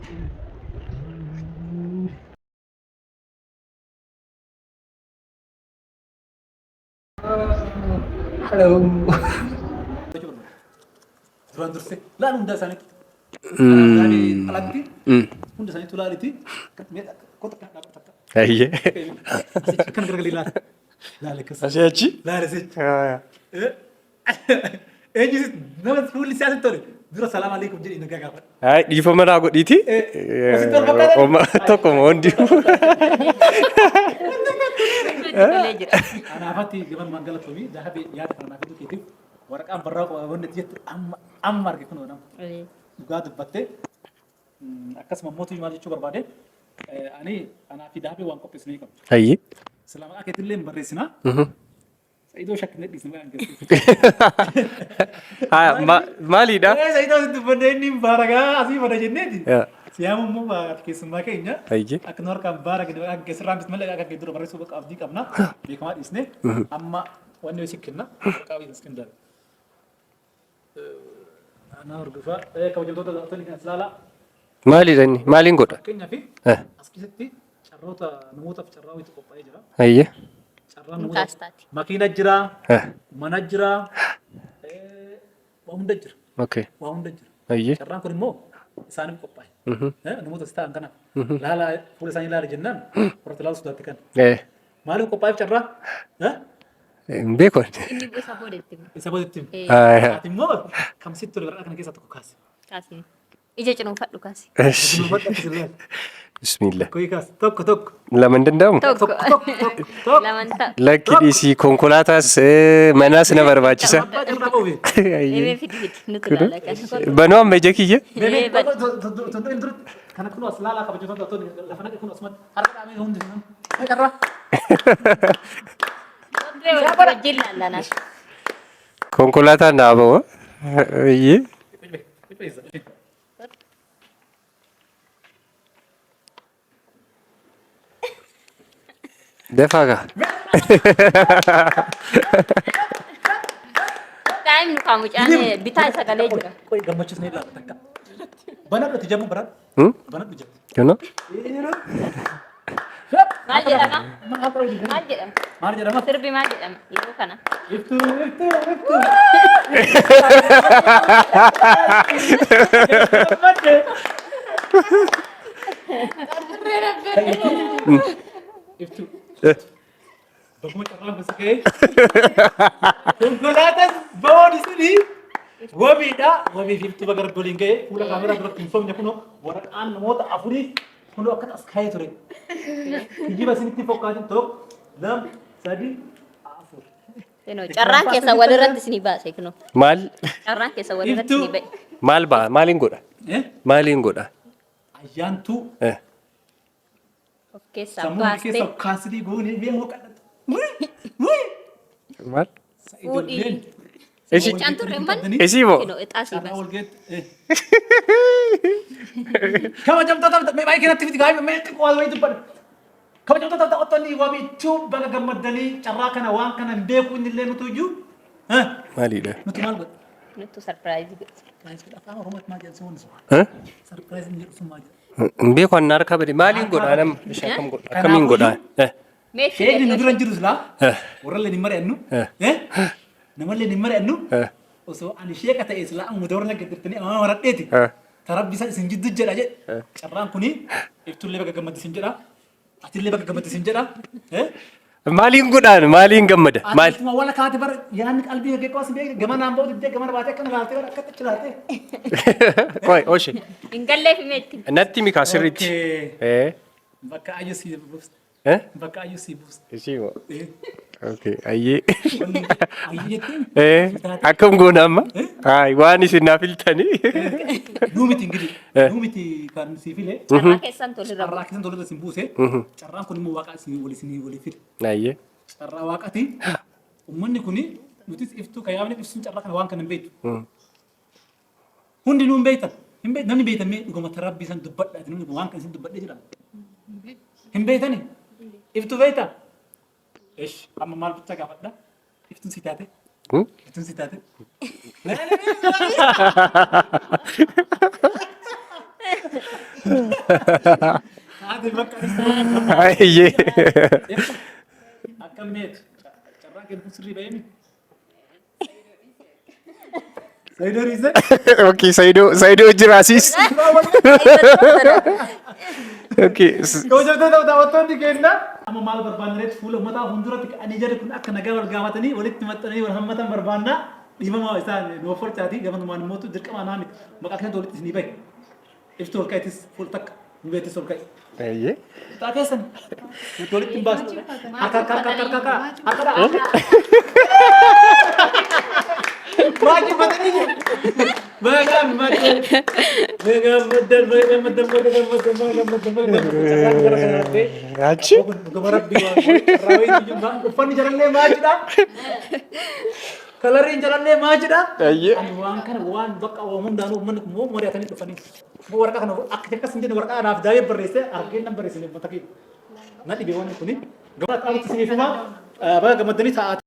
Halo. Duraan dursee laan hunda isaaniitti. Alatti hunda isaaniitu laalitti kota kan dhaabbata. Ayyee. Asitti kan gargar ilaala. Laale kas. Asii achi? Laale asitti. Eenyusi nama fuulli siyaasa tole. Dura salaam alaikum jedhee nagaa gaafadha. Hai dhiifama naa godhiiti. Tokkuma hundi. Anaafatti gaban mangala tomi jahabe yaada kana naaf hedduu keetiif waraqaan barraa wanti jettu amma arge kun nama. Dhugaa dubbattee akkasuma mootummaa maal jechuu barbaade ani anaa fi dahabee waan qopheessinee qabna. Ayyee. Islaamaa keetillee hin barreessinaa. Sayyidoo shakkii dhiisnee waan geessu. Maalidha? Sayyidoo sitti uffannee inni baaragaa asii fada jenneeti. Siyaamu immoo keessummaa keenya akka nu harkaan baara keessirraa bis malee akka dura barreessuu bakka abdii qabna beekamaa dhiisnee amma wanni ho'i sikkinna qabii iskindaal. Anaa hordofaa kabajamtoota daawwattoonni kan ilaalaa. Maalidha inni? Maaliin godha? Fakkeenyaaf as keessatti carroota namootaaf carraa wayitu qophaa'ee jira. Ayyee. Carraa namootaaf makiina jira, mana jira, waa hunda jira. Okay. Waa hunda jira. Ayyee. Carraan kun immoo isaaniif qophaa'e. Namoota sitaan kana laala fuula isaanii laala jennaan warra ilaalu sodaatti kan. Maaliif qophaa'eef carraa? Hin beekon. Inni isa boodetti. Isa boodetti. Ati immoo kam sitti tole warra kana keessaa tokko kaase. Kaasi. Ija cinuufadhu kaasi. Bismillah. Koyi kaase tokko. Lama hin danda'amu? Tokko. Laman ta'a. Lakki dhiisii konkolaataas manaas na barbaachisa. Eemee fidi nuti ilaala kan. Banoo amma ija kiyya? Kana kun as laalaa kabajamtoota daawwattoonni lafa naqe kun asumatti harka dhaabee hundi carraa. Wajjin laallanaa. Konkolaataan dhaabama. Ayyee. Dafaa kaa. Daa'imni kaamucaan bitaa isa galee jira. Koyi gammachiisnee ilaala takka. Banadhu jamu baraan. Banadhu jamu. Kenno? Maal jedhama? Maal jedhama? Maal jedhama? Sirbi maal jedhama? Yeroo kana. Iftuu. Iftuu. Bakuma carraan gosa ka'ee. Konkolaataan bawoon isinii wabiidha. Wabii fi iftuu baga waliin ga'ee fuula kaameraa duratti hin somne kunoo waraqaan namoota afurii kunoo akka as kaa'ee ture. Kijiba isinitti fokkaatin tokko, lama, sadii, afur. Carraan keessa walirratti isinii baase kunoo. Maal? Carraan keessa walirratti isinii ba'e. Maal ba'a? Maaliin godha? Maaliin godha? Ayyaantuu. Of keessaa Sammuu baastee. keessa kaasii goonee beemoo kadhatu. Maal? Fuudhii. Isi Canturre manni. Isii moo? Ixaasii Carraa baase. wal geetti. Kabajamtoota mee baay'ee kanatti fiti gaa'ima mee xiqqoo waan wayii dubbadha. Kabajamtoota daawwattoonni waamichuu baga gammaddanii carraa kana waan kana hin beeku inni illee nuti iyyuu. Maalidha? Nuti maal godha? Nuttu sarpiraayizii godhe. Afaan Oromootti maal jedhu sun sarpiraayiziin jedhu sun maal jedhu. Hin beeku an harka bade maaliin godha nama? Akkam godha? Akkamiin godha? Sheekni nu dura hin jiru silaa warrallee hin mari'annu namallee hin mari'annu osoo ani sheeka ta'e silaa amma warra gaggeessanii amma maradheeti tarabbi isaa isin jiddu jedha jedhe carraan kuni iftullee baga gammaddisin jedha atillee baga gammaddisin jedha. Maaliin godhaan? Maaliin gammada? Maal? Akkuma wala kaate bara yaanni qalbii gaggeeffaas beekne gama naan ba'u diddee gama baatee akkana laaltee bara akkatti chilaatee. Qoy ooshe. Hin galleef himeetti. Natti mikaa sirriitti. Bakka ayyuu si buuste. Bakka ayyuu si buuste. Isii moo? Okay, ayyee. Ayyuu jettiin. Akkam goona amma? Waan isin naaf filtanii. Nuumiti ingidi. Nuumiti kan si file. Carraa keessan tolirra. Carraa keessan tolirra sin buuse. Carraan kun immoo waaqa isin walii fide. Ayyee. Carraa waaqati. Uummanni kuni nutis iftuu kan yaabne ibsuun carraa kana waan kana hin beektu. Hundi nuun beektan. Namni beektamee dhugumatti rabbi san dubbadha. Namni waan kan isin dubbadhee jira. Hin beektani. Iftuu beektaa? Eesh amma maal bicha gaafadha? Iftuun si taate? Iftuun si taate? هذه مكة Ayyee. أكمل شراك المصري بيني سيد ريزة Okay, Saidoo jiraasiis. Okay. Kau jadi tahu tahu tuh di kena. Ama mal berbandret full mata hundurat ani jadi kun akan naga bergamat ni walit matani warhamatan berbanda lima mau isan no for tadi gaman man motu dirka mana ni maka kan dolit sini baik iftor kaitis full tak nubeti sol kai Ayyee. tak kesan dolit timbas kakak akada Maju matani Bagam madden Achi. Kalarin jalannya maju dah. Ayyee. Wan kan wan bak awam danu man mo mori atani to fani. Mo warka kan ak ka sinde warka ana afdaye berese argen nan berese ne mataki. Nadi be wan kuni. Gamat alu sini fuma. Ba gamadani saat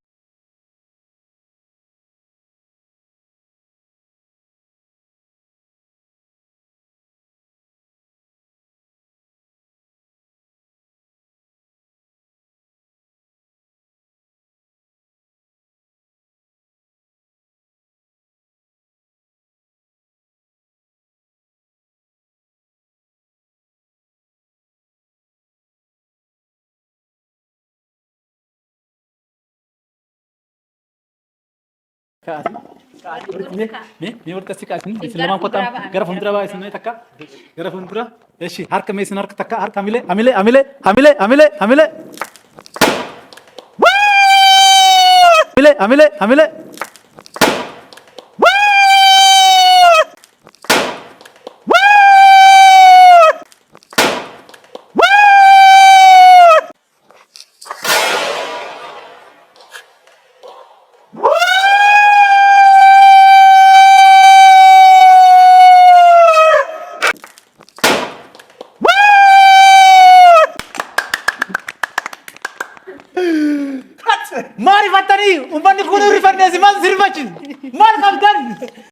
Ni urta sih kasih ni selama kota gara fundra ba isna takka gara fundra eshi har ka mesin har ka takka har kamile amile